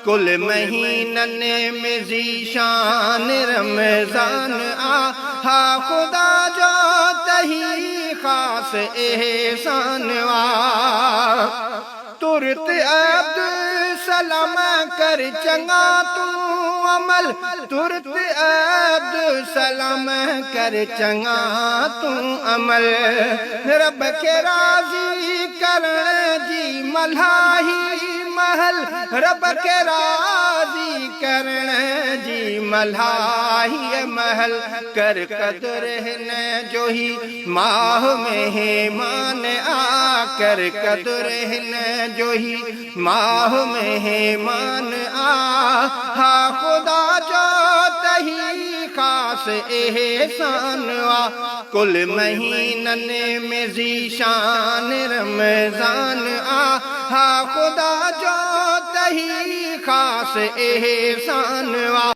कुल महीनन में ज़ीशान रमज़ान आ हा खुदा जो तही खास एहसान वा तुरत अब्द सलाम कर चंगा तू अमल तुरत अब्द सलाम कर चंगा तू अमल रब के राजी कर जी मल्हाही महल रब के राजी करण जी मल्हाही महल कर कदर न जो ही माह मेहमान आ कर कदर न जो ही माह मेहमान आ हा खुदा जो तही खास एहसान वा कुल महीनन में ज़ीशान रमज़ान आ हा खुदा जो तही खास एहसान वा।